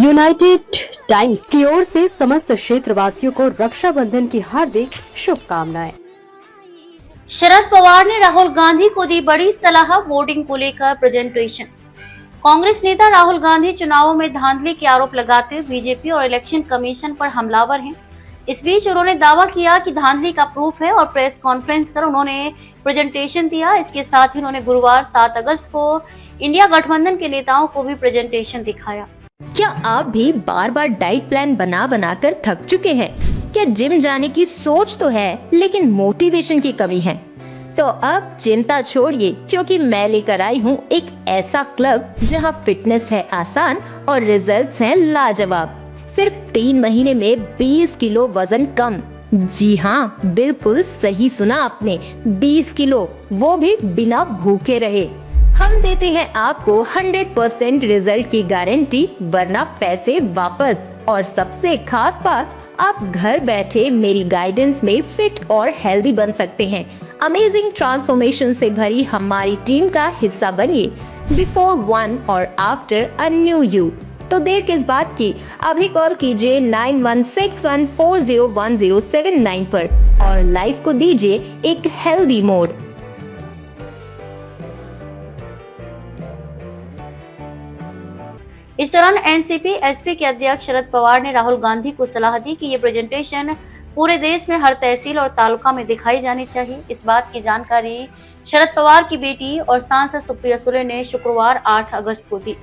United times की ओर से समस्त क्षेत्रवासियों को रक्षाबंधन की हार्दिक शुभकामनाएं। शरद पवार ने राहुल गांधी को दी बड़ी सलाह, वोटिंग को लेकर प्रेजेंटेशन। कांग्रेस नेता राहुल गांधी चुनावों में धांधली के आरोप लगाते हुए बीजेपी और इलेक्शन कमीशन पर हमलावर हैं। इस बीच उन्होंने दावा किया कि धांधली का प्रूफ है और प्रेस कॉन्फ्रेंस कर उन्होंने प्रेजेंटेशन दिया। इसके साथ ही उन्होंने गुरुवार 7 अगस्त को इंडिया गठबंधन के नेताओं को भी प्रेजेंटेशन दिखाया। क्या आप भी बार बार डाइट प्लान बना कर थक चुके हैं? क्या जिम जाने की सोच तो है लेकिन मोटिवेशन की कमी है? तो अब चिंता छोड़िए, क्योंकि मैं लेकर आई हूँ एक ऐसा क्लब जहाँ फिटनेस है आसान और रिजल्ट्स हैं लाजवाब। सिर्फ 3 महीने में 20 किलो वजन कम। जी हाँ, बिल्कुल सही सुना आपने, 20 किलो, वो भी बिना भूखे रहे। हम देते हैं आपको 100% रिजल्ट की गारंटी, वरना पैसे वापस। और सबसे खास बात, आप घर बैठे मेरी गाइडेंस में फिट और हेल्दी बन सकते हैं। अमेजिंग ट्रांसफॉर्मेशन से भरी हमारी टीम का हिस्सा बनिए, बिफोर वन और आफ्टर अ न्यू यू। तो देर किस बात की, अभी कॉल कीजिए 9161401079 पर और लाइफ को दीजिए एक हेल्दी मोड। इस दौरान एनसीपी एसपी के अध्यक्ष शरद पवार ने राहुल गांधी को सलाह दी कि ये प्रेजेंटेशन पूरे देश में हर तहसील और तालुका में दिखाई जानी चाहिए। इस बात की जानकारी शरद पवार की बेटी और सांसद सुप्रिया सुले ने शुक्रवार 8 अगस्त को दी।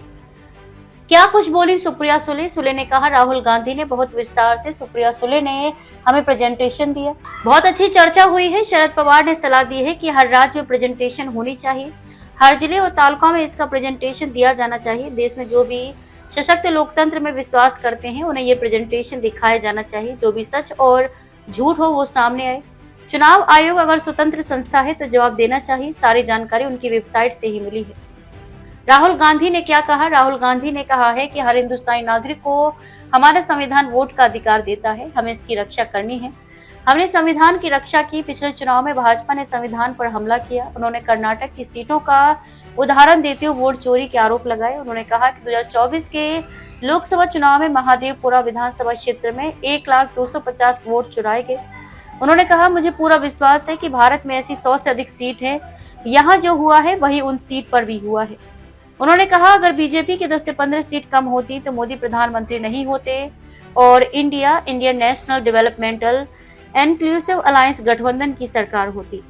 क्या कुछ बोली सुप्रिया सुले? सुले ने कहा, राहुल गांधी ने बहुत विस्तार से, सुप्रिया सुले ने हमें प्रेजेंटेशन दिया, बहुत अच्छी चर्चा हुई है। शरद पवार ने सलाह दी है कि हर राज्य में प्रेजेंटेशन होनी चाहिए, हर जिले और तालुका में इसका प्रेजेंटेशन दिया जाना चाहिए। देश में जो भी सशक्त लोकतंत्र में विश्वास करते हैं उन्हें ये प्रेजेंटेशन दिखाया जाना चाहिए। जो भी सच और झूठ हो वो सामने आए। चुनाव आयोग अगर स्वतंत्र संस्था है तो जवाब देना चाहिए। सारी जानकारी उनकी वेबसाइट से ही मिली है। राहुल गांधी ने क्या कहा? राहुल गांधी ने कहा है कि हर हिंदुस्तानी नागरिक को हमारा संविधान वोट का अधिकार देता है, हमें इसकी रक्षा करनी है। हमने संविधान की रक्षा की। पिछले चुनाव में भाजपा ने संविधान पर हमला किया। उन्होंने कर्नाटक की सीटों का उदाहरण देते हुए वोट चोरी के आरोप लगाए। उन्होंने कहा कि 2024 के लोकसभा चुनाव में महादेवपुरा विधानसभा क्षेत्र में 1,250,000 वोट चुराए गए। उन्होंने कहा, मुझे पूरा विश्वास है कि भारत में ऐसी 100 से अधिक सीट है, यहाँ जो हुआ है वही उन सीट पर भी हुआ है। उन्होंने कहा, अगर बीजेपी की 10 से 15 सीट कम होती तो मोदी प्रधानमंत्री नहीं होते और Indian national developmental inclusive alliance गठबंधन की सरकार होती।